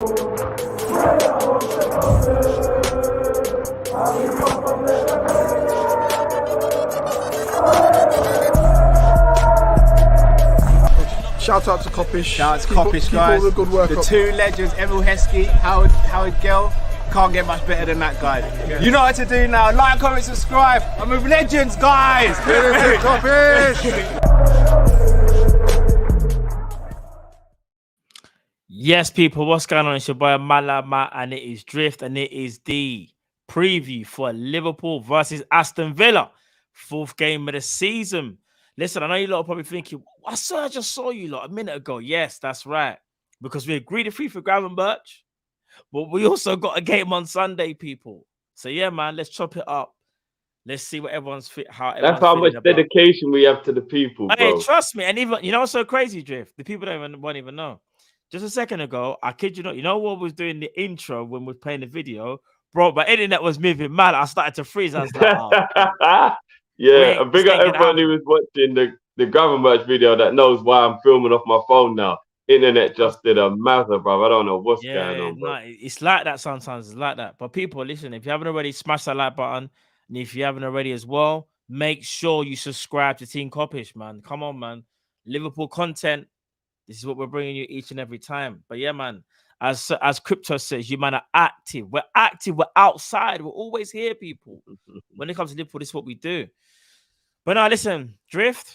Shout out to Kop-Ish. Shout out to Kopish, guys. Keep all the good work the up. two legends, Emil Heskey, Howard Gill. Can't get much better than that guy. Yeah. You know what to do now. Like, comment, subscribe. I'm with legends, guys. Kopish. Yes, people, what's going on? It's your boy Malama, and it is Drift, and it is the preview for Liverpool versus Aston Villa, fourth game of the season. Listen, I know you lot are probably thinking, I just saw you lot a minute ago. Yes, that's right. Because we agreed to free for Gravenberch, but we also got a game on Sunday, people. So yeah, man, let's chop it up. Let's see what everyone's fit. That's how much dedication we have to the people, bro. Hey, trust me, and even you know what's so crazy, Drift? The people won't even know. Just a second ago, I kid you not, you know what was doing the intro when we were playing the video, bro? My internet was moving mad. I started to freeze. I was like, oh. Yeah, a big up everyone who was watching the Gravenberch video that knows why I'm filming off my phone now. Internet just did a massive, bro. I don't know what's going on, bro. No, it's like that sometimes. It's like that. But people, listen, if you haven't already, smash that like button. And if you haven't already as well, make sure you subscribe to Team Kop-Ish, man. Come on, man. Liverpool content. This is what we're bringing you each and every time. But yeah, man, as Crypto says, you man are active. We're active. We're outside. We're always here, people. When it comes to Liverpool, this is what we do. But now, listen, Drift,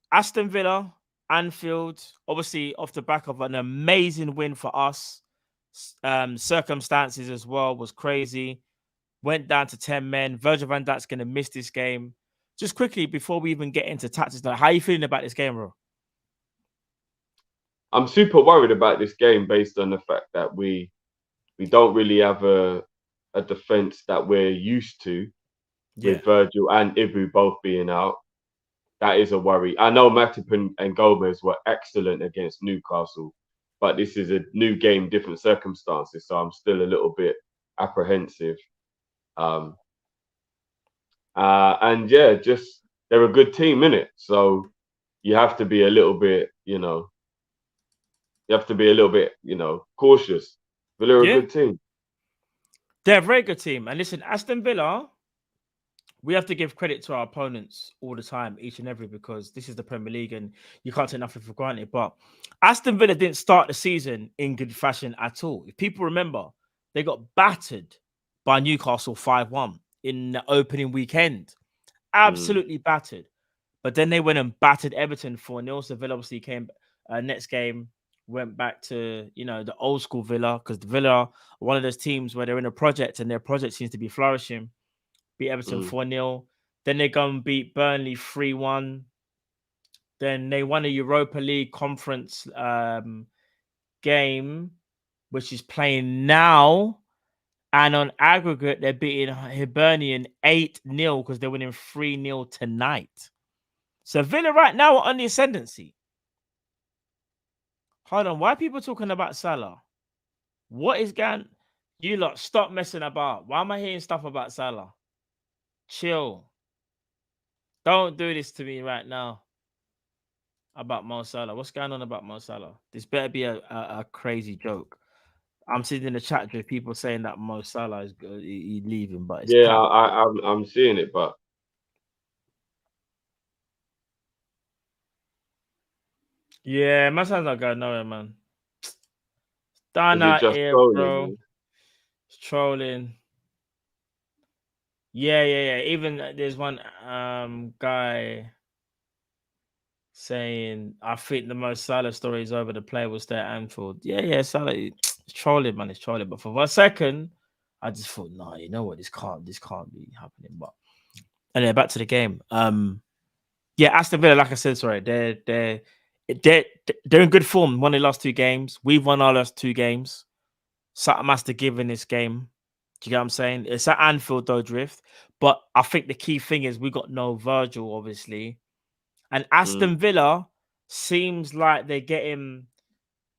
Aston Villa, Anfield, obviously off the back of an amazing win for us. Circumstances as well was crazy. Went down to 10 men. Virgil van Dijk's going to miss this game. Just quickly, before we even get into tactics, how are you feeling about this game, bro? I'm super worried about this game based on the fact that we don't really have a defense that we're used to. With Virgil and Ibu both being out, that is a worry. I know Matip and Gomez were excellent against Newcastle, but this is a new game, different circumstances, so I'm still a little bit apprehensive. And yeah, just they're a good team, innit? So you have to be a little bit, cautious. Villa are a good team. They're a very good team. And listen, Aston Villa, we have to give credit to our opponents all the time, each and every, because this is the Premier League and you can't take nothing for granted. But Aston Villa didn't start the season in good fashion at all. If people remember, they got battered by Newcastle 5-1 in the opening weekend. Absolutely battered. But then they went and battered Everton 4-0. So Villa obviously came, next game, went back to, the old school Villa, because the Villa are one of those teams where they're in a project and their project seems to be flourishing. Beat Everton 4-0. Then they go and beat Burnley 3-1. Then they won a Europa League conference game, which is playing now. And on aggregate, they're beating Hibernian 8-0 because they're winning 3-0 tonight. So Villa right now are on the ascendancy. Hold on. Why are people talking about Salah? What is going? You lot, stop messing about. Why am I hearing stuff about Salah? Chill. Don't do this to me right now about Mo Salah. What's going on about Mo Salah? This better be a crazy joke. I'm seeing in the chat with people saying that Mo Salah is he's leaving, but it's I'm seeing it, but yeah, my son's not going nowhere, man. Down out here, bro. It's trolling. Yeah. Even there's one guy saying, I think the most Salah stories over the player will stay at Anfield. Yeah, Salah, it's trolling, man. It's trolling. But for 1 second, I just thought, no, you know what? This can't be happening. But anyway, back to the game. Yeah, Aston Villa, like I said, sorry, they're in good form. Won their last 2 games. We've won our last 2 games. Something has to give in this game. Do you get what I'm saying? It's at Anfield, though, Drift. But I think the key thing is we got no Virgil, obviously. And Aston Villa seems like they're getting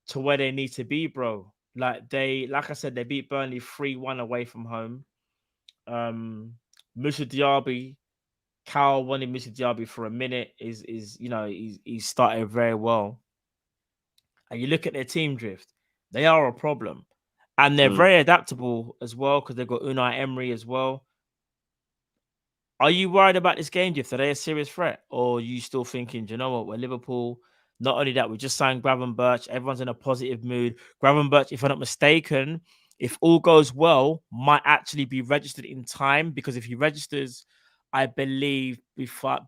to where they need to be, bro. Like I said, they beat Burnley 3-1 away from home. Moussa Diaby, Cal wanted Moussa Diaby for a minute. He's started very well. And you look at their team, Drift. They are a problem. And they're Mm. very adaptable as well because they've got Unai Emery as well. Are you worried about this game, Jeff? Are they a serious threat? Or are you still thinking, do you know what, we're Liverpool? Not only that, we just signed Gravenberch. Everyone's in a positive mood. Gravenberch, if I'm not mistaken, if all goes well, might actually be registered in time because if he registers, I believe,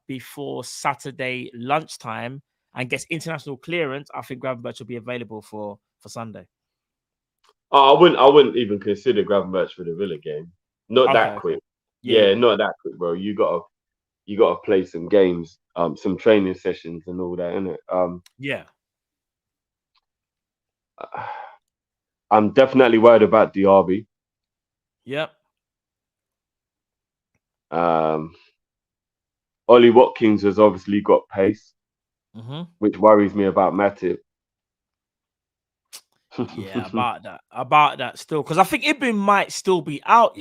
before Saturday lunchtime and gets international clearance, I think Gravenberch will be available for Sunday. Oh, I wouldn't even consider Gravenberch for the Villa game. Not that Okay. quick. Yeah. Yeah, not that quick, bro. You gotta play some games, some training sessions and all that, innit? Yeah. I'm definitely worried about Diaby. Yep. Ollie Watkins has obviously got pace, which worries me about Matip. Yeah, about that still, because I think Ibn might still be out.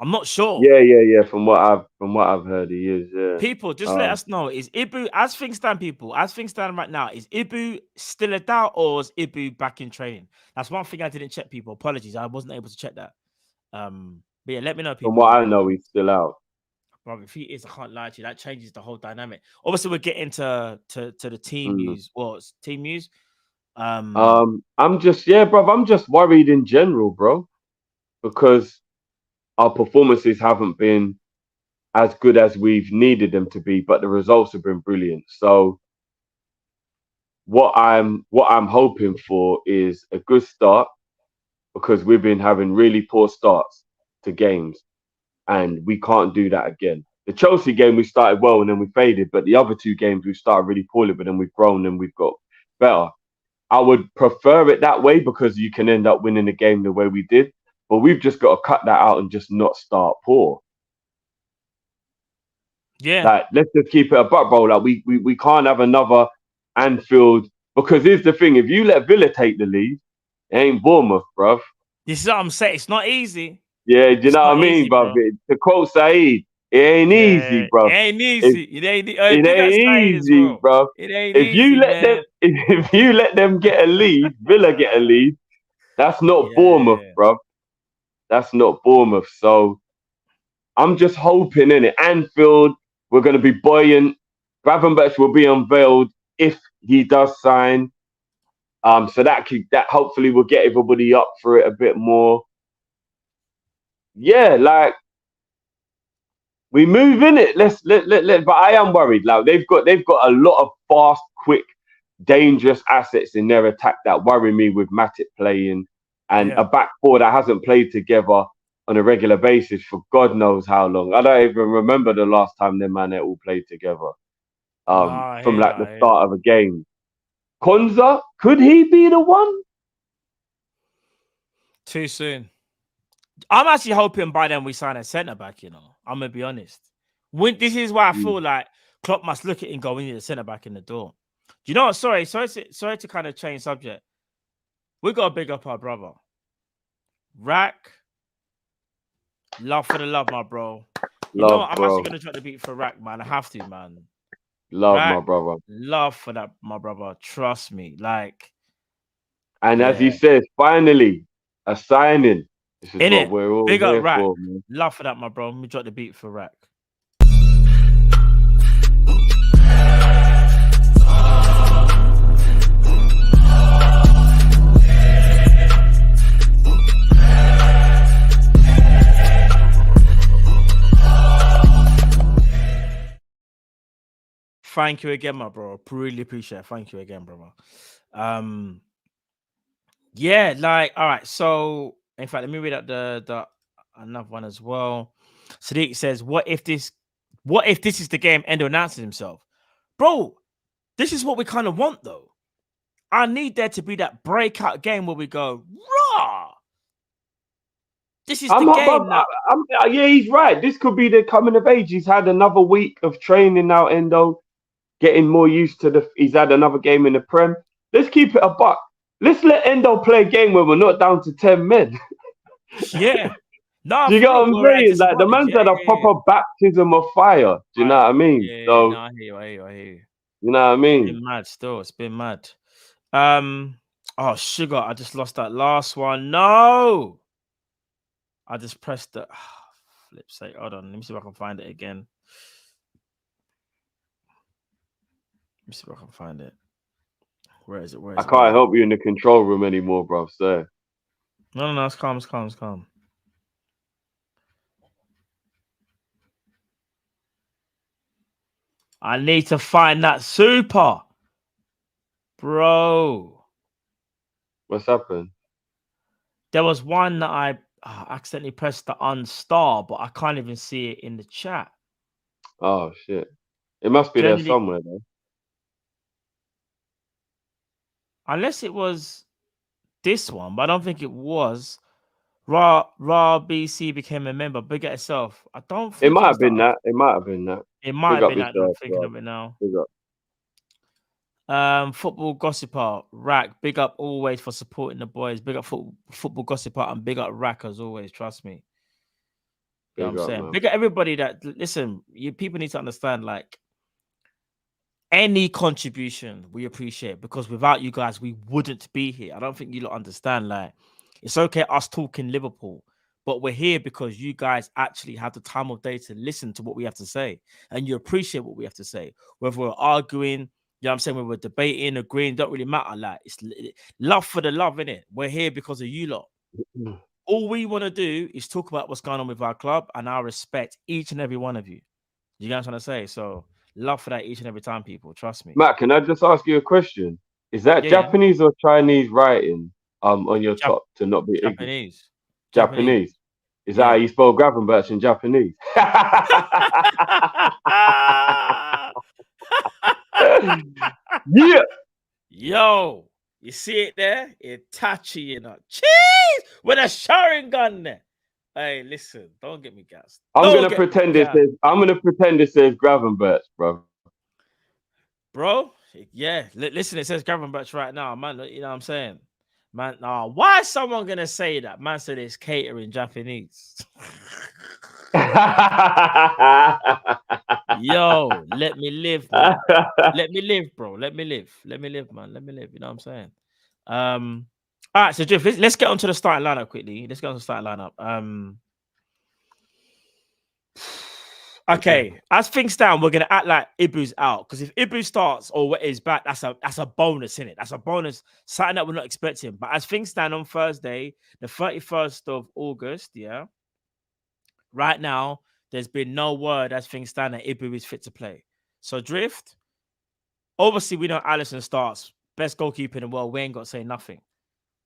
I'm not sure. Yeah. From what I've heard, he is. Yeah. People, just let us know. Is Ibu, as things stand, right now, is Ibu still a doubt or is Ibu back in training? That's one thing I didn't check. People, apologies, I wasn't able to check that. But yeah, let me know. People, From what I know, he's still out. Bro, if he is, I can't lie to you. That changes the whole dynamic. Obviously, we're getting to the team news. What's team news? I'm just worried in general, bro, because our performances haven't been as good as we've needed them to be, but the results have been brilliant. So what I'm hoping for is a good start, because we've been having really poor starts to games, and we can't do that again. The Chelsea game we started well and then we faded, but the other two games we started really poorly, but then we've grown and we've got better. I would prefer it that way because you can end up winning the game the way we did, but we've just got to cut that out and just not start poor. Yeah. Like, let's just keep it a butt, bro. Like, we can't have another Anfield, because here's the thing: if you let Villa take the lead, it ain't Bournemouth, bruv. This is what I'm saying. It's not easy. Yeah, do you know what I mean, bruv? To quote Saeed, it ain't easy, bruv. It ain't easy. It ain't easy, bruv. It ain't if easy, you let man. them, if you let them get a lead, Villa get a lead. That's not Bournemouth, bruv. That's not Bournemouth. So I'm just hoping, in it, Anfield, we're going to be buoyant. Gravenberch will be unveiled if he does sign. So that hopefully will get everybody up for it a bit more. Yeah, like, we move in it. Let. But I am worried. Like, they've got a lot of fast, quick, dangerous assets in their attack that worry me, with Matip playing and a back four that hasn't played together on a regular basis for God knows how long. I don't even remember the last time them man all played together. From the start of a game. Konza, could he be the one? Too soon. I'm actually hoping by then we sign a centre back. I'm gonna be honest. This is why I feel like Klopp must look at it and go, we need a centre back in the door. Do you know what? Sorry to kind of change subject. We got to big up our brother. Rack. Love for the love, my bro. You know what? I'm actually gonna try to beat for Rack, man. I have to, man. Love, Rack, my brother. Love for that, my brother. Trust me. Like, and as he says, finally, a signing. This is what we're all big here up Rack. for, man. Love for that, my bro. Let me drop the beat for Rack. Thank you again, my bro. Really appreciate it. Thank you again, brother. Yeah, like, all right. So, in fact, let me read out the another one as well. Sadiq says, "What if this is the game Endo announces himself, bro? This is what we kind of want, though. I need there to be that breakout game where we go raw. This is the game. Yeah, he's right. This could be the coming of age. He's had another week of training now, Endo, getting more used to he's had another game in the Prem. Let's keep it a buck. Let's let Endo play a game where we're not down to 10 men. Yeah. No, do you get what I'm saying? Like, the man's had a proper baptism of fire. Do you know what I mean? Yeah, so, no, I hear you. You know what I mean? It's been mad still. It's been mad. Oh, sugar. I just lost that last one. No. I just pressed the flip sake. Hold on. Let me see if I can find it again. Let me see if I can find it. Where is it? Where I is it? Where can't is it? help you in the control room anymore, bro. So No. It's calm. It's calm. It's calm. I need to find that super, bro. what's happened? There was one that I accidentally pressed the unstar, but I can't even see it in the chat. Oh shit! It must be there Generally, somewhere, though. unless it was this one, but I don't think it was. Raw BC became a member. Big at itself. I don't It think it might was have been that. that. It might have been that. It might Big have up been that. I'm yourself, thinking bro. of it now. Big up. Football gossiper, Rack. Big up always for supporting the boys. Big up football gossiper and big up Rack as always. Trust me. You know what Big I'm up, saying? man. Big up everybody that listen. You people need to understand, like, any contribution we appreciate, because without you guys, we wouldn't be here. I don't think you lot understand. Like, it's okay us talking Liverpool, but we're here because you guys actually have the time of day to listen to what we have to say, and you appreciate what we have to say. Whether we're arguing, you know what I'm saying, whether we're debating, agreeing, don't really matter. Like, it's love for the love, innit? We're here because of you lot. All we want to do is talk about what's going on with our club, and I respect each and every one of you. You guys want to say? So love for that each and every time, people. Trust me. Matt, can I just ask you a question? Is that Yeah. Japanese or Chinese writing on your Jap- top to not be ignorant? Japanese. Japanese. Is that how Yeah. you spell Gravenberch in Japanese? Yeah. Yo, you see it there? Itachi, you know. Cheese with a Sharingan there. Hey, listen, don't get me gassed. I'm Don't gonna get me pretend it gassed, says. I'm gonna pretend it says Gravenberch, bro. bro. Yeah, listen, it says Gravenberch right now, man. You know what I'm saying? Man, why is someone gonna say that? Man said it's catering Japanese. Yo, let me live, man. Let me live, bro. Let me live. Let me live, man. Let me live. You know what I'm saying? All right, so Drift, let's get onto the starting lineup quickly. Let's get on the starting lineup. Okay, as things stand, we're gonna act like Ibu's out, because if Ibu starts or is back, that's a bonus, in it. That's a bonus, something that we're not expecting. But as things stand on Thursday, the 31st of August, yeah, right now, there's been no word as things stand that Ibu is fit to play. So Drift, obviously, we know Alisson starts. Best goalkeeper in the world. We ain't got to say nothing.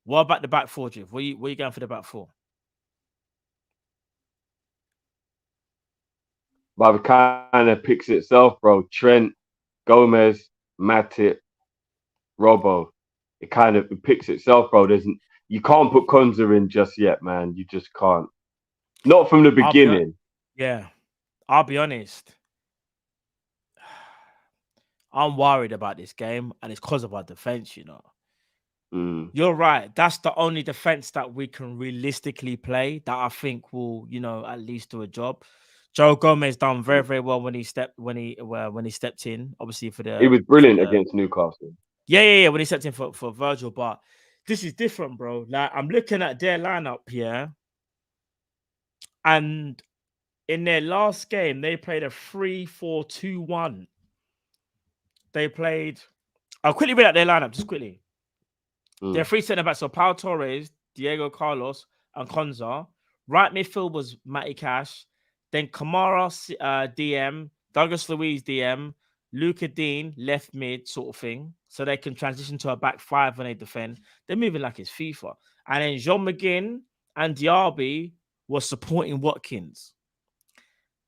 What about the back four, Drift? Where you going for the back four? But it kind of picks itself, bro. Trent, Gomez, Matip, Robbo. It kind of picks itself, bro. You can't put Konza in just yet, man. You just can't. Not from the beginning. I'll be honest. I'm worried about this game, and it's because of our defense, you know. You're right. That's the only defense that we can realistically play that I think will, you know, at least do a job. Joe Gomez done very, very well when he stepped in. Obviously He was brilliant against Newcastle. Yeah. When he stepped in for Virgil, but this is different, bro. Like, I'm looking at their lineup here, and in their last game, they played a 3-4-2-1. They played. I'll quickly read out their lineup, just quickly. Their three centre backs are Pau Torres, Diego Carlos, and Konza. Right midfield was Matty Cash. Then Kamara DM, Douglas Luiz DM, Luca Dean left mid sort of thing. So they can transition to a back five when they defend. They're moving like it's FIFA. And then Jean McGinn and Diaby were supporting Watkins.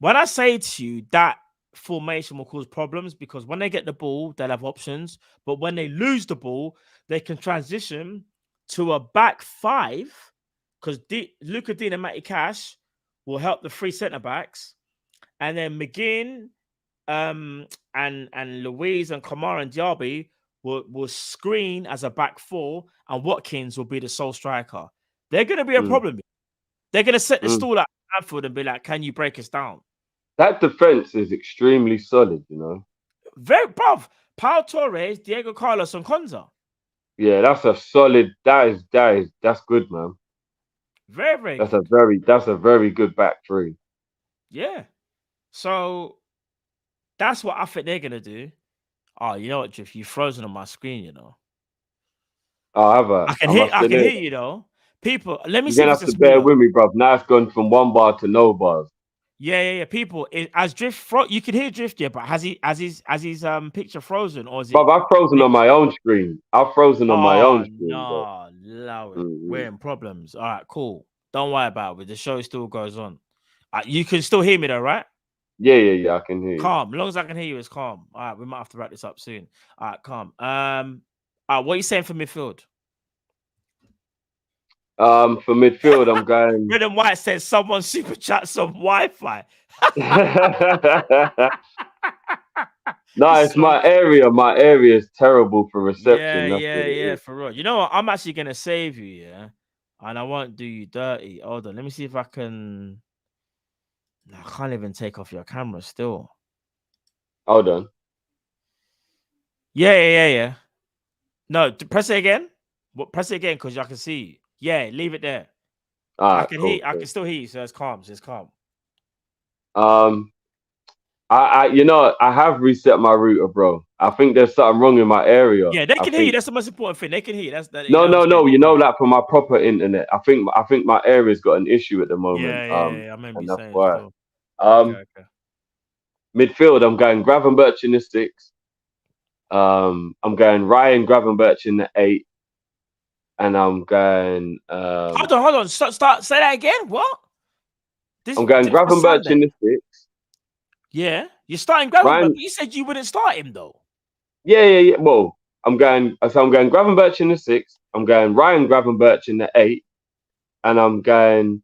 When I say to you that formation will cause problems, because when they get the ball, they'll have options. But when they lose the ball, they can transition to a back five, because Luca Dean and Matty Cash will help the three centre backs, and then McGinn and Louise and Kamara and Diaby will screen as a back four, and Watkins will be the sole striker. They're going to be a problem. They're going to set the stall at Anfield and be like, "Can you break us down?" That defense is extremely solid, you know. Very, bruv. Pau Torres, Diego Carlos, and Konza. Yeah, that's a solid. That's good, man. Very, very That's good. a very good back three. Yeah. So that's what I think they're gonna do. Oh, you know what, Drift? You've frozen on my screen, you know. I must I can admit, hear you though. People, let me you're see if gonna it's have a to bear smaller. with me, bro. Now it's gone from one bar to no bars. Yeah. People, as Drift, you can hear Drift, yeah, but has his picture frozen or is it Bro, I've frozen on mixed? my own screen. I've frozen on my Oh own screen, bro. no, allow it. Hmm. We're in problems. All right, cool. Don't worry about it. The show still goes on. You can still hear me though, right? Yeah. I can hear you. Calm. As long as I can hear you, it's calm. All right, we might have to wrap this up soon. All right, calm. What are you saying for midfield? For midfield, I'm going. Red and White says someone super chat some Wi-Fi. No, it's So my area. My area is terrible for reception. That's what it yeah, is. for real. You know what? I'm actually gonna save you, yeah, and I won't do you dirty. Hold on, let me see if I can. No, I can't even take off your camera still. Hold on. Yeah. No, press it again. What? Press it again because I can see you. Yeah, leave it there. All I right, can hear. cool. I can still hear you, so it's calm. So it's calm. Um, I have reset my router, bro. I think there's something wrong in my area. Yeah, they I can hear you. think That's the most important thing. They can hear you. That's that. You no, know what I'm no, saying? no. They can hear. Like for my proper internet, I think my area's got an issue at the moment. I remember And you that's saying why. still. Um, Okay. midfield, I'm going Gravenberch in the six. I'm going Ryan Gravenberch in the eight, and I'm going Hold on. Start. Say that again. What? I'm going This was Gravenberch in Sunday. the six. Yeah, you're starting Gravenberg, but Ryan, you said you wouldn't start him though. yeah. Well, I'm going Gravenberch in the six. I'm going Ryan Gravenberch in the eight, and I'm going.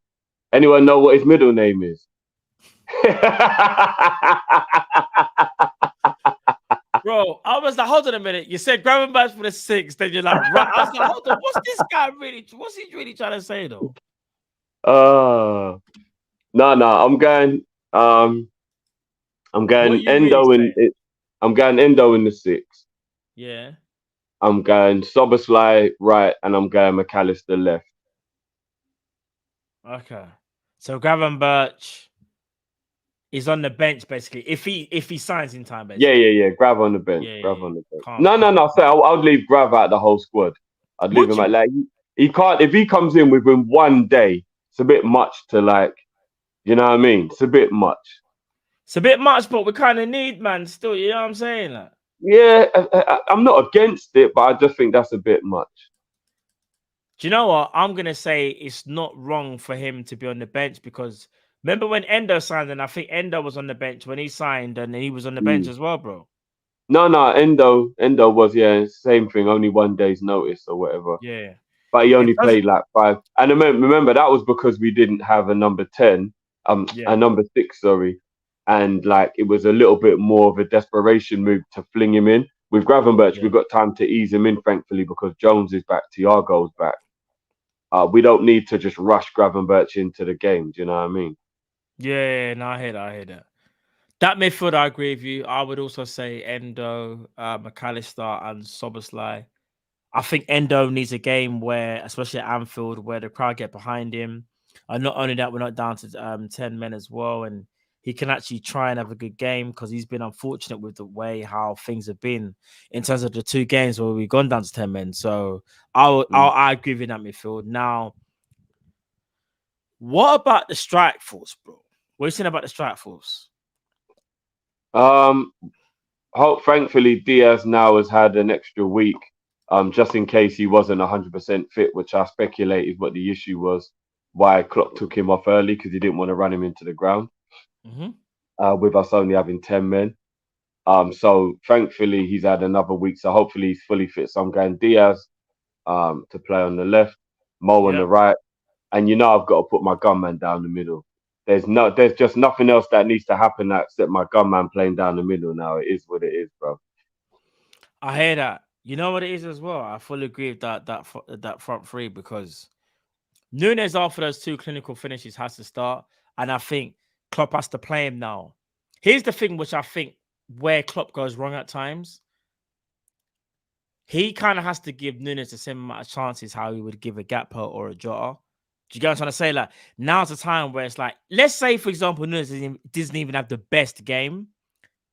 Anyone know what his middle name is? Bro, I was like, hold on a minute. You said Gravenberg for the six, then you're like, right. I was like, hold on, what's this guy really? What's he really trying to say though? No. I'm What are going you really Endo in saying? it. I'm going Endo in the six. Yeah. I'm going Soberslai right, and I'm going McAllister left. Okay. So Gravenberg is on the bench basically. If he signs in time, basically. Yeah. Grab on the bench. Grab Yeah. on the bench. Calm. No. So I'd leave Grav out the whole squad. I'd leave Would him out. you? Like he can't if he comes in within one day. It's a bit much to like. You know what I mean? It's a bit much. It's a bit much, but we kind of need man still. You know what I'm saying? Like, Yeah, I'm not against it, but I just think that's a bit much. do you know what? I'm gonna say it's not wrong for him to be on the bench because remember when Endo signed, and I think Endo was on the bench when he signed, and he was on the bench Mm. as well, bro. No. Endo was same thing. Only 1 day's notice or whatever. Yeah. But he It only doesn't. played like five. And remember that was because we didn't have a number 10, Yeah. a number six, sorry. And like it was a little bit more of a desperation move to fling him in. With Gravenberch, Yeah. we've got time to ease him in, thankfully, because Jones is back, Thiago's back. We don't need to just rush Gravenberch into the game. Do you know what I mean? Yeah. No, I hear that. I hear that. That midfield, I agree with you. I would also say Endo, McAllister, and Soboslai. I think Endo needs a game where, especially at Anfield, where the crowd get behind him. And not only that, we're not down to 10 men as well. And he can actually try and have a good game because he's been unfortunate with the way how things have been in terms of the two games where we've gone down to 10 men. So I agree with that midfield. Now, what about the strike force, bro? What are you saying about the strike force? Um, Thankfully, Diaz now has had an extra week, just in case he wasn't 100% fit, which I speculated what the issue was, why Klopp took him off early because he didn't want to run him into the ground. Mm-hmm. With us only having 10 men. So thankfully he's had another week, so hopefully he's fully fit. So I'm going Diaz to play on the left, Mo on Yeah. the right, and I've got to put my gunman down the middle. There's just nothing else that needs to happen except my gunman playing down the middle now. It is what it is, bro. I hear that. You know what it is as well. I fully agree with that front three because Nunes after those two clinical finishes has to start, and I think Klopp has to play him now. Here's the thing, which I think where Klopp goes wrong at times. he kind of has to give Nunes the same amount of chances how he would give a Gakpo or a Jota. Do you get what I'm trying to say? Like, now's the time where it's like, let's say, for example, Nunes doesn't even have the best game.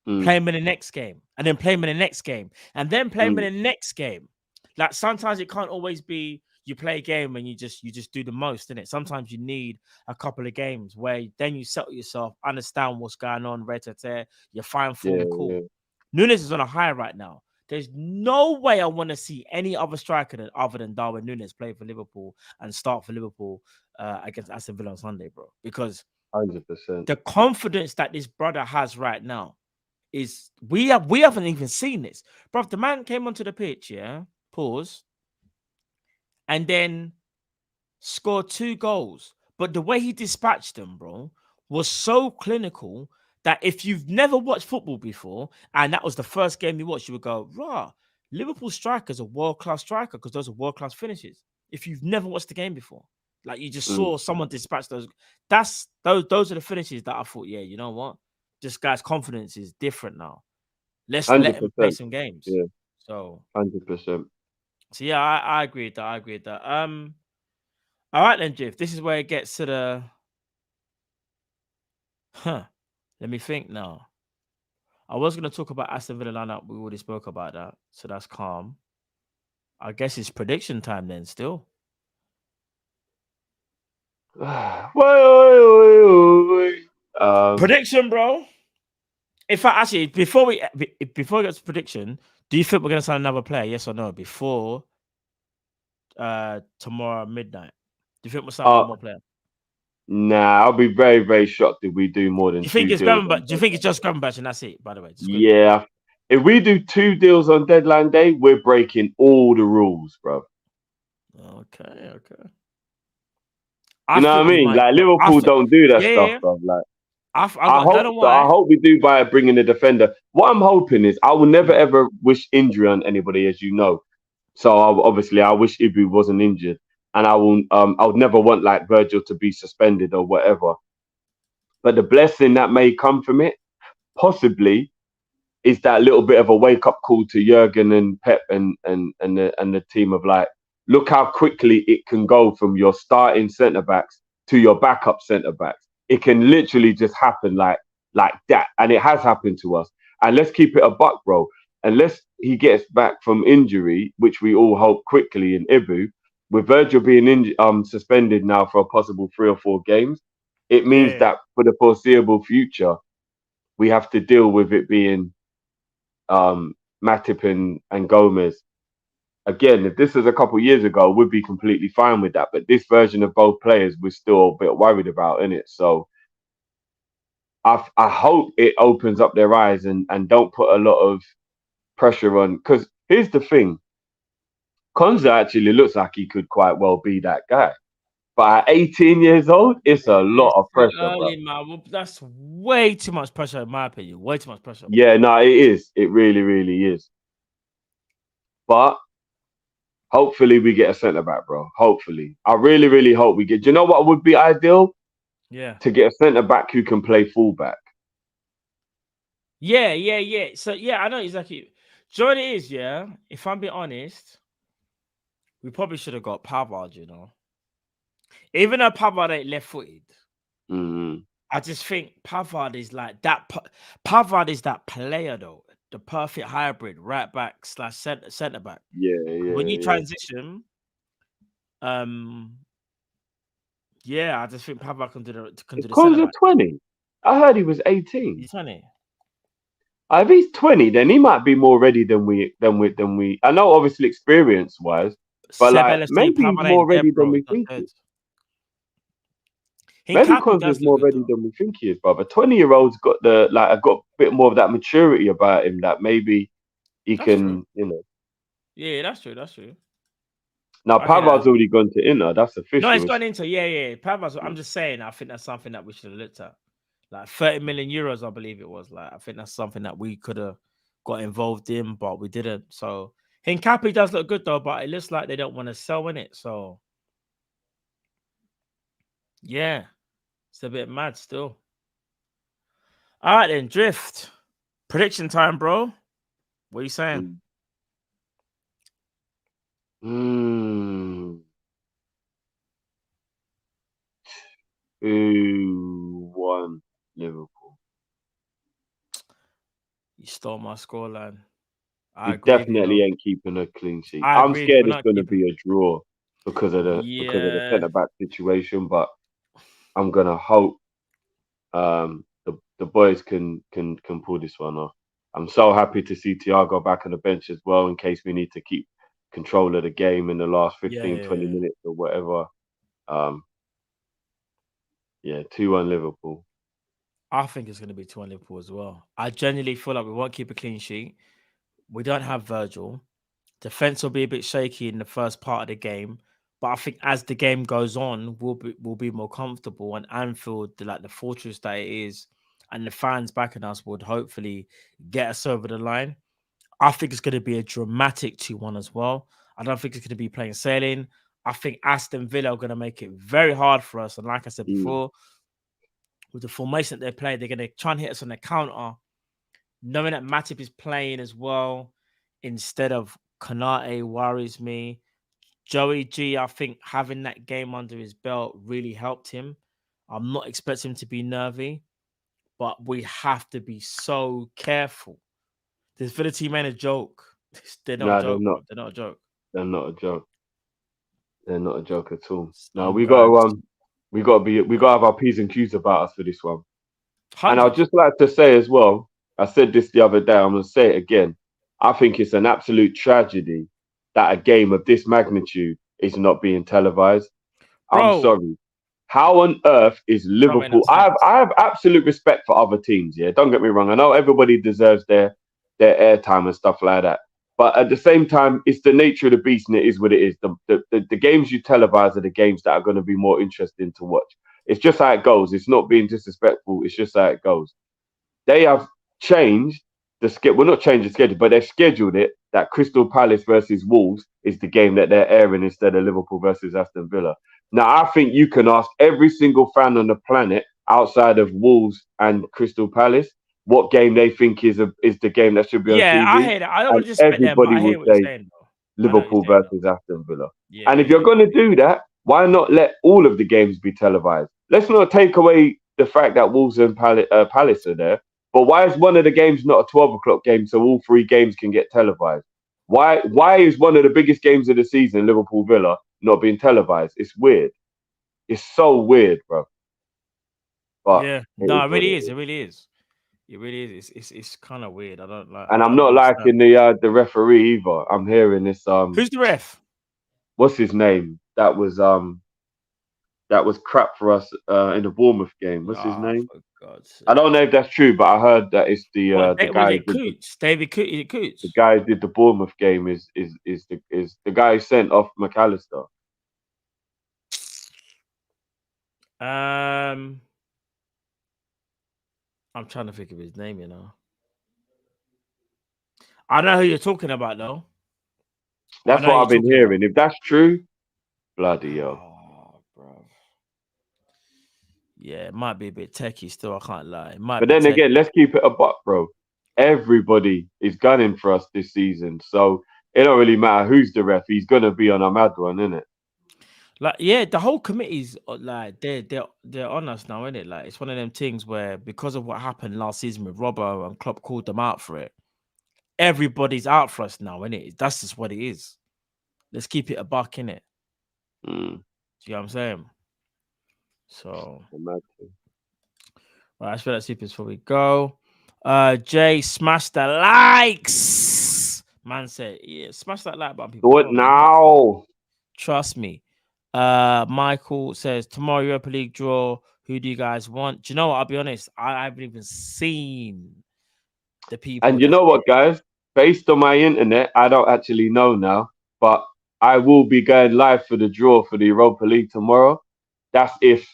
Play him in the next game, and then play him in the next game, and then play him in the next game. Like, sometimes it can't always be you play a game and you just do the most, innit? Sometimes you need a couple of games where then you settle yourself, understand what's going on, you're fine, form, cool. Yeah. Nunes is on a high right now. There's no way I want to see any other striker other than Darwin Nunes play for Liverpool and start for Liverpool against Aston Villa on Sunday, bro. Because 100%. The confidence that this brother has right now is we haven't even seen this, bro. The man came onto the pitch, pause, and then scored 2 goals. But the way he dispatched them, bro, was so clinical that if you've never watched football before, and that was the first game you watched, you would go, rah, Liverpool striker's a world-class striker because those are world-class finishes. If you've never watched the game before, like you just saw someone dispatch those, those are the finishes that I thought, yeah, you know what? This guy's confidence is different now. Let's 100%. let him play some games. Yeah. So 100%. So yeah, I agree with that. I agree with that. All right then, Jiff. This is where it gets to the let me think now. I was gonna talk about Aston Villa lineup. We already spoke about that, so that's calm. I guess it's prediction time then still. Prediction, bro. In fact, actually, before we get to prediction, do you think we're gonna sign another player? Yes or no? Before tomorrow midnight. Do you think we'll sign one more player? Nah, I'll be very, very shocked if we do more than 2 deals. Do you think it's just Gravenberch and that's it, by the way? Yeah. If we do 2 deals on deadline day, we're breaking all the rules, bro. Okay. You know what I mean? Like, Liverpool don't do that stuff, bro. Like, I hope we do by bringing a defender. What I'm hoping is I will never, ever wish injury on anybody, as you know. So obviously, I wish Ibu wasn't injured. And I would never want like Virgil to be suspended or whatever. But the blessing that may come from it, possibly, is that little bit of a wake up call to Jurgen and Pep and the team of like, look how quickly it can go from your starting centre backs to your backup centre backs. It can literally just happen like that, and it has happened to us. And let's keep it a buck, bro. Unless he gets back from injury, which we all hope quickly in Ibu. With Virgil being suspended now for a possible 3 or 4 games, it means that for the foreseeable future, we have to deal with it being Matip and Gomez. Again, if this was a couple of years ago, we'd be completely fine with that. But this version of both players, we're still a bit worried about, innit? So I hope it opens up their eyes and don't put a lot of pressure on. Because here's the thing. Konza actually looks like he could quite well be that guy. But at 18 years old, it's a lot of pressure, bro. Man. That's way too much pressure, in my opinion. Way too much pressure. Yeah, no, it is. It really, really is. But hopefully we get a centre-back, bro. Hopefully. I really, really hope we get... Do you know what would be ideal? Yeah. To get a centre-back who can play fullback. Yeah. So, yeah, I know exactly. Do you know what it is, yeah? If I'm being honest... We probably should have got Pavard, you know. Even though Pavard ain't left-footed, I just think Pavard is like that. Pavard is that player, though. The perfect hybrid, right back / centre back. Yeah. When you transition, I just think Pavard can do the centre back. 20? I heard he was 18. He's 20. If he's 20, then he might be more ready than we. I know, obviously, experience-wise. But like, maybe he's more ready than we think he is. Maybe Konza's more ready than we think he is, brother. 20-year-old's got got a bit more of that maturity about him that maybe he can, you know. Yeah, that's true. Now Pavard's already gone to Inter. That's official. No, it's gone into Pavard's. I'm just saying. I think that's something that we should have looked at. Like 30 million euros, I believe it was. Like I think that's something that we could have got involved in, but we didn't. So. Hincapi does look good though, but it looks like they don't want to sell in it. So, yeah, it's a bit mad still. All right, then, Drift. Prediction time, bro. What are you saying? Mm, 2-1 Liverpool. You stole my scoreline. I We agree with you, definitely though. ain't keeping a clean sheet. I I'm agree. We're scared it's not going to keeping. be a draw because of the Yeah. centre back situation, but I'm gonna hope the boys can pull this one off. I'm so happy to see Thiago back on the bench as well in case we need to keep control of the game in the last Yeah, 15, yeah, 20 yeah. minutes or whatever. Um, yeah, 2-1 Liverpool. I think it's going to be 2 Liverpool as well. I genuinely feel like we won't keep a clean sheet. We don't have Virgil. Defense will be a bit shaky in the first part of the game, but I think as the game goes on, we'll be more comfortable. And Anfield, like the fortress that it is, and the fans backing us would hopefully get us over the line. I think it's going to be a dramatic 2-1 as well. I don't think it's going to be plain sailing. I think Aston Villa are going to make it very hard for us. And like I said Mm. before, with the formation that they play, they're going to try and hit us on the counter, knowing that Matip is playing as well instead of Konate worries me. Joey G, I think having that game under his belt really helped him. I'm not expecting him to be nervy, but we have to be so careful. This Villa team ain't a joke. They're not a No, they're joke, not. bro. They're not a joke. They're not a joke. They're not a joke at all. No, Some guys, we gotta have our P's and Q's about us for this one. And I'd 100. just like to say as well, I said this the other day, I'm going to say it again. I think it's an absolute tragedy that a game of this magnitude is not being televised. I'm Bro, sorry. How on earth is don't make no Liverpool? sense. I have absolute respect for other teams. Yeah, don't get me wrong. I know everybody deserves their airtime and stuff like that. But at the same time, it's the nature of the beast, and it is what it is. The games you televise are the games that are going to be more interesting to watch. It's just how it goes. It's not being disrespectful. It's just how it goes. They have changed the schedule. Well, not changed the schedule, but they've scheduled it that Crystal Palace versus Wolves is the game that they're airing instead of Liverpool versus Aston Villa. Now, I think you can ask every single fan on the planet outside of Wolves and Crystal Palace what game they think is the game that should be on Yeah, I TV, hear that. I don't and want to disrespect them, but everybody I will hear what you're say saying, though. I know what you're Liverpool saying, though. versus Aston Villa. Yeah, And if yeah, you're yeah. going to do that, why not let all of the games be televised? Let's not take away the fact that Wolves and Palace are there, but why is one of the games not a 12 o'clock game so all three games can get televised? Why is one of the biggest games of the season, Liverpool Villa, not being televised? It's weird. It's so weird, bro. But Yeah. it No, is it what really it is. is. It really is. It really is. It's kind of weird. I don't like. I And I'm don't not understand. liking the referee either. I'm hearing this Who's the ref? what's his name? That was crap for us in the Bournemouth game. What's his Ah, name? for God's I don't know sake. if that's true, but I heard that it's What? the Was guy who it did Coots? David Coots? Is it the Coots? guy who did the Bournemouth game is the guy who sent off McAllister. Um, I'm trying to think of his name. I know who you're talking about, though. I That's know who what you're I've been talking about. hearing. If that's true, bloody hell. Oh, bro. Yeah, it might be a bit techie still. I can't lie. It might But be then again, techie. let's keep it a buck, bro. Everybody is gunning for us this season, so it don't really matter who's the ref. He's gonna be on a mad one, isn't it? Like, yeah, the whole committee's like they're on us now, isn't it? Like, it's one of them things where because of what happened last season with Robbo and Klopp called them out for it, everybody's out for us now, isn't it? That's just what it is. Let's keep it a buck, innit? Mm, Do you know what I'm saying? So, a mad thing. right, let's feel that sleep before we go. Jay, smash the likes. Man said, yeah, smash that like button, people. Do it Come on, man. now. Trust me. Michael says tomorrow Europa League draw. Who do you guys want? Do you know what? I'll be honest. I haven't even seen the people And you that's know in what, guys? Based on my internet, I don't actually know now, but I will be going live for the draw for the Europa League tomorrow. That's if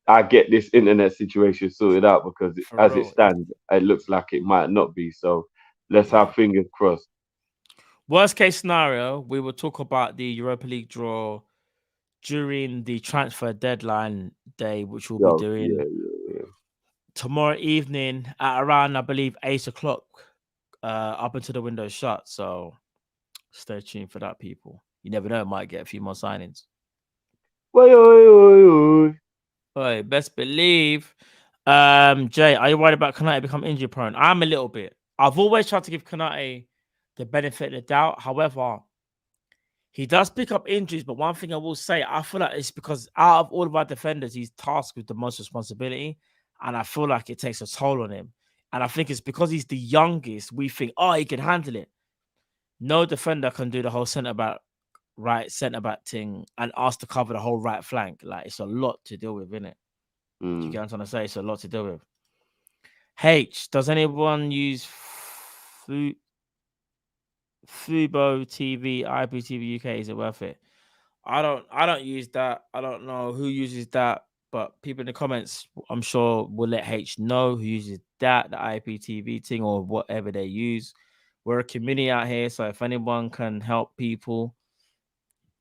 I get this internet situation sorted out because for as it real. stands, it looks like it might not be. So let's Yeah. have fingers crossed. Worst case scenario, we will talk about the Europa League draw during the transfer deadline day, which we'll be Yo, doing yeah. tomorrow evening at around, I believe, 8 o'clock. Up until the window shut. So stay tuned for that, people. You never know, might get a few more signings. Oi, oi, oi, oi. Oi, best believe. Jay, are you worried about Konate become injury prone? I'm a little bit. I've always tried to give Konate the benefit of the doubt. However, he does pick up injuries, but one thing I will say, I feel like it's because out of all of our defenders, he's tasked with the most responsibility. And I feel like it takes a toll on him. And I think it's because he's the youngest, we think, oh, he can handle it. No defender can do the whole right centre back thing and ask to cover the whole right flank. Like, it's a lot to deal with, isn't it? Do you get what I'm trying to say? It's a lot to deal with. H, does anyone use Fubo TV, IPTV UK? Is it worth it? I don't use that. I don't know who uses that, but people in the comments, I'm sure, will let H know who uses that, the IPTV thing or whatever they use. We're a community out here, so if anyone can help people,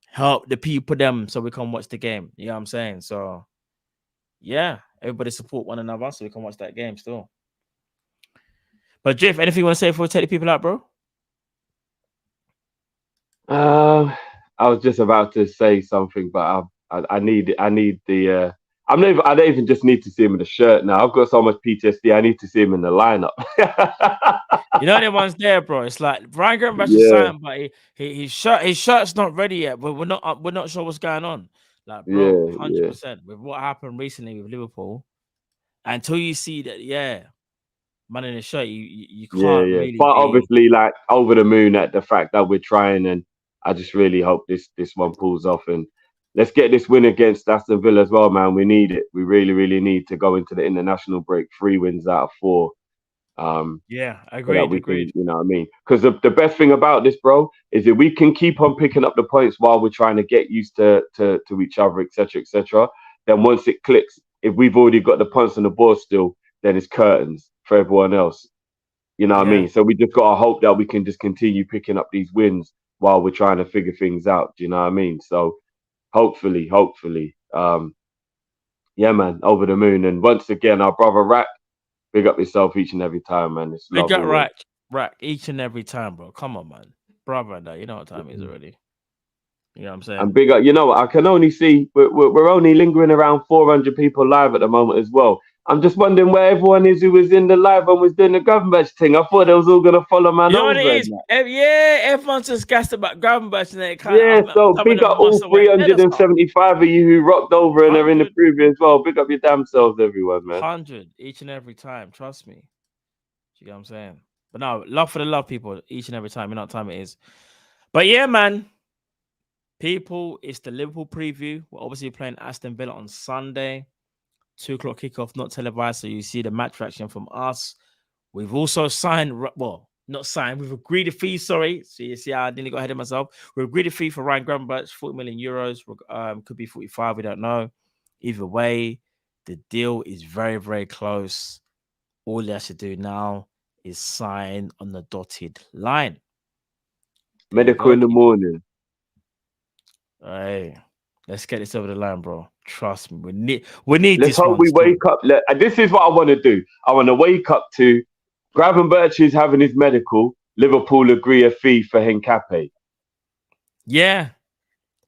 help the people them so we can watch the game. You know what I'm saying? So yeah, everybody support one another so we can watch that game still. But Jiff, anything you want to say before we take the people out, bro? I was just about to say something, but I need the. I don't even just need to see him in the shirt now. I've got so much PTSD. I need to see him in the lineup. You know, anyone's there, bro. It's like Ryan Gravenberch is signed, but his shirt's not ready yet. But we're not sure what's going on. Like, bro, 100% with what happened recently with Liverpool. Until you see that, man in the shirt, you can't really. But obviously, like, over the moon at the fact that we're trying, and I just really hope this one pulls off, and let's get this win against Aston Villa as well, man. We need it. We really, really need to go into the international break 3 wins out of 4. Agreed. You know what I mean? Because the best thing about this, bro, is that we can keep on picking up the points while we're trying to get used to each other, etc. Then once it clicks, if we've already got the points on the board still, then it's curtains for everyone else. You know what I mean? So we just got to hope that we can just continue picking up these wins while we're trying to figure things out. Do you know what I mean? So hopefully, yeah, man, over the moon. And once again, our brother Rack, big up yourself each and every time, man. It's big up Rack each and every time, bro. Come on, man. Brother, you know what time it is already. You know what I'm saying? And big up, you know what? I can only see we're only lingering around 400 people live at the moment as well. I'm just wondering where everyone is who was in the live and was doing the Gravenberch thing. I thought they was all gonna follow man. You know what it is? Everyone's just gassed about Gravenberch and they so big up all 375 of you who rocked over and are in the preview as well. Big up your damn selves, everyone, man. 100 each and every time. Trust me. You get what I'm saying? But no, love for the love, people, each and every time. You know what time it is. But yeah, man. People, it's the Liverpool preview. We're obviously playing Aston Villa on Sunday. 2 o'clock kickoff, not televised, so you see the match reaction from us. We've also signed, well, not signed, we've agreed a fee, sorry. So you see how I didn't go ahead of myself. We've agreed a fee for Ryan Gravenberch, 40 million euros. Could be 45, we don't know. Either way, the deal is very, very close. All he has to do now is sign on the dotted line. Medical in the morning. Hey, let's get this over the line, bro. Trust me, we need Let's this. Hope we wake up. This is what I want to do. I want to wake up to Gravenberch is having his medical. Liverpool agree a fee for Henkape. Yeah,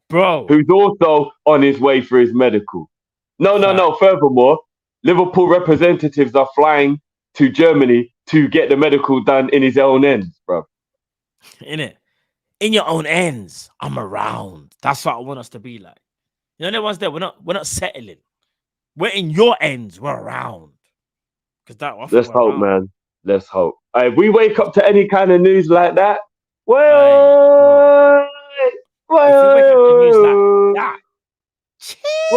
bro. Who's also on his way for his medical. No. Furthermore, Liverpool representatives are flying to Germany to get the medical done in his own ends, bro. In your own ends, I'm around. That's what I want us to be like. You know, the ones there, we're not settling. We're in your ends, we're around. Let's hope, man. Let's hope. If we wake up to any kind of news like that, if we wake up to news like that,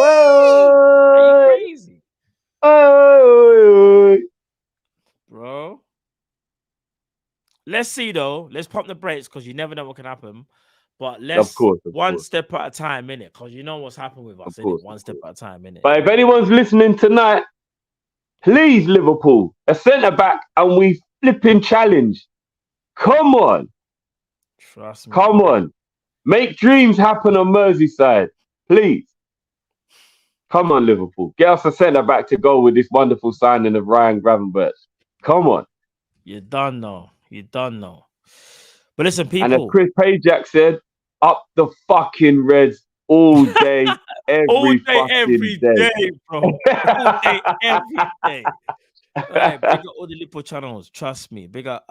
are you crazy? Bro. Let's see though. Let's pump the brakes because you never know what can happen. But let's one step at a time, innit? Because you know what's happened with us, innit? One step at a time, innit? But if anyone's listening tonight, please, Liverpool, a centre back and we flipping challenge. Come on. Trust me. Come on. Make dreams happen on Merseyside. Please. Come on, Liverpool. Get us a centre back to go with this wonderful signing of Ryan Gravenberch. Come on. You done know. But listen, people. And as Chris Pajak said, up the fucking Reds all day, All every day, fucking every day, bro. All day, every day. Right, big up all the Liverpool channels. Trust me. Big up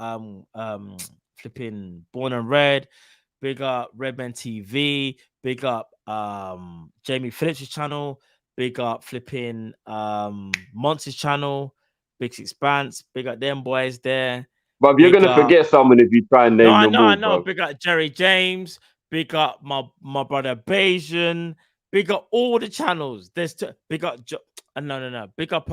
flipping Born and Red. Big up Redman TV. Big up Jamie Phillips' channel. Big up flipping Monty's channel. Big Expanse. Big up them boys there. But you're Big gonna up. forget someone if you try and No, name I them know, all, I know. bro. Big up Jerry James. Big up my brother Bayesian. Big up all the channels. Big up no. Big up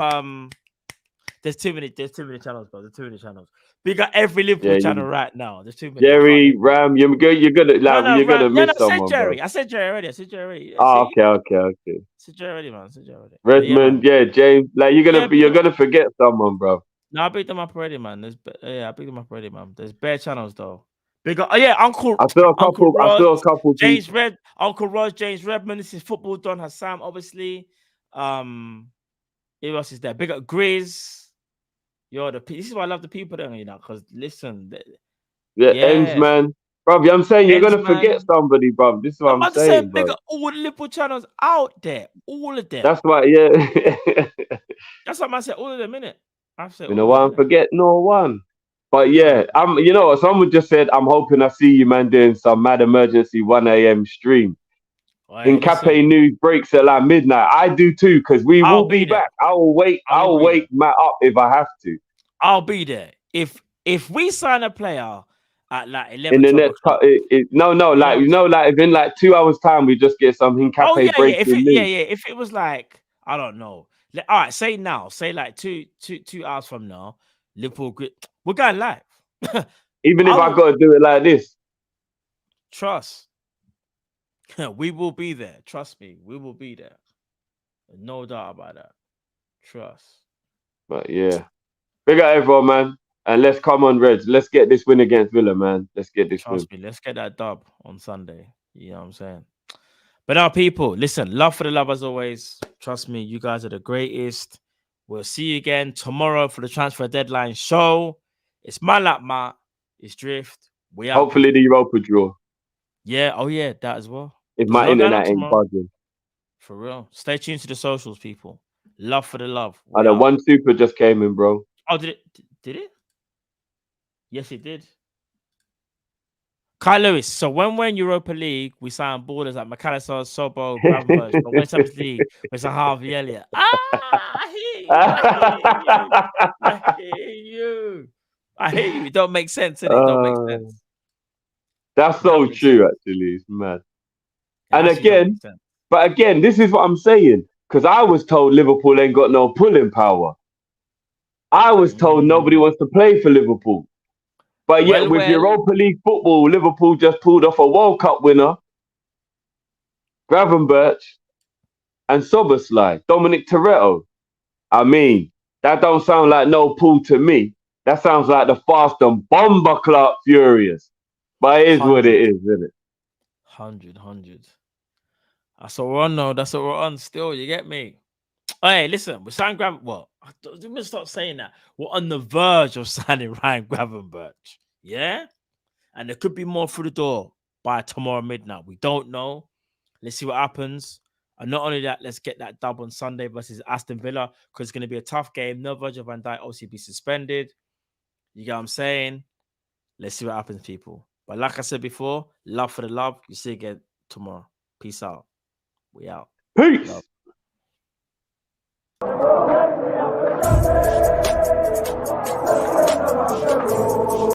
there's too many channels, bro. There's too many channels. Big up every Liverpool Yeah, channel right now. There's too many. Jerry, Ram, you're gonna Ram. miss I said someone, Jerry. bro. I said Jerry already. I said Jerry already. Oh, See? okay. I said Jerry already, man. I said Jerry already. But Redmond, man. James, like Yeah, you're gonna forget someone, bro. No, I picked them up already, man. I picked them up already, man. There's bare channels though. Big up, oh yeah, Uncle I saw a Rod, couple James people. Red, Uncle Rod, James Redmond. This is Football Don Hassan, obviously. Who else is there? Big up Grizz. This is why I love the people there, because listen, Ends, man. Bro, I'm saying you're Ends, gonna forget man. somebody, bro. This is what I'm about to say, saying, big bro. up all the Liverpool channels out there, all of them. That's why, yeah. That's what I said, all of them, innit? I've said You all know of why them, I'm innit? forget no one. But yeah, you know what? Someone just said, I'm hoping I see you, man, doing some mad emergency 1 a.m. stream. Right, In Cafe News breaks at like midnight. I do too, because we I'll will be there. back. I will wake Matt up if I have to. I'll be there. If we sign a player at like 11, In the 12 next o'clock. like if in like 2 hours time we just get something Cafe breaking news. If it was like, I don't know. All right, say like two hours from now, Liverpool, we're going live. Even if I gotta do it like this. Trust. We will be there. Trust me, we will be there. No doubt about that. Trust. But yeah. Big up everyone, man. And let's come on, Reds. Let's get this win against Villa, man. Let's get this win. Trust me, let's get that dub on Sunday. You know what I'm saying? But now, people, listen, love for the love as always. Trust me, you guys are the greatest. We'll see you again tomorrow for the transfer deadline show. It's my lap, Matt. It's Drift. We out. Hopefully the Europa draw. Yeah, oh yeah, that as well. If my internet ain't buzzing. For real. Stay tuned to the socials, people. Love for the love. I know one super just came in, bro. Oh, did it? Yes, it did. Kyle Lewis. So when we're in Europa League, we sign ballers like McAllister, Sobo, Gravenberch. But when Champions League, it's a Harvey Elliott. I hear you. It don't make sense, innit? It don't make sense. That's so true, actually. It's mad. And again, this is what I'm saying. Because I was told Liverpool ain't got no pulling power. I was told nobody wants to play for Liverpool. But yet, with Europa League football, Liverpool just pulled off a World Cup winner, Gravenberch, and Soboslai, Dominic Toretto. I mean, that don't sound like no pull to me. That sounds like the Fast and Bomber Clark Furious. But it is what it is, isn't it? 100. That's what we're on, though. That's what we're on still. You get me? Hey, listen, we're signing Well, let me stop saying that. We're on the verge of signing Ryan Gravenberch. Yeah? And there could be more through the door by tomorrow midnight. We don't know. Let's see what happens. And not only that, let's get that dub on Sunday versus Aston Villa, because it's going to be a tough game. No Virgil van Dijk obviously be suspended. You get what I'm saying? Let's see what happens, people. But like I said before, love for the love. You see you again tomorrow. Peace out. We out. Peace. Love.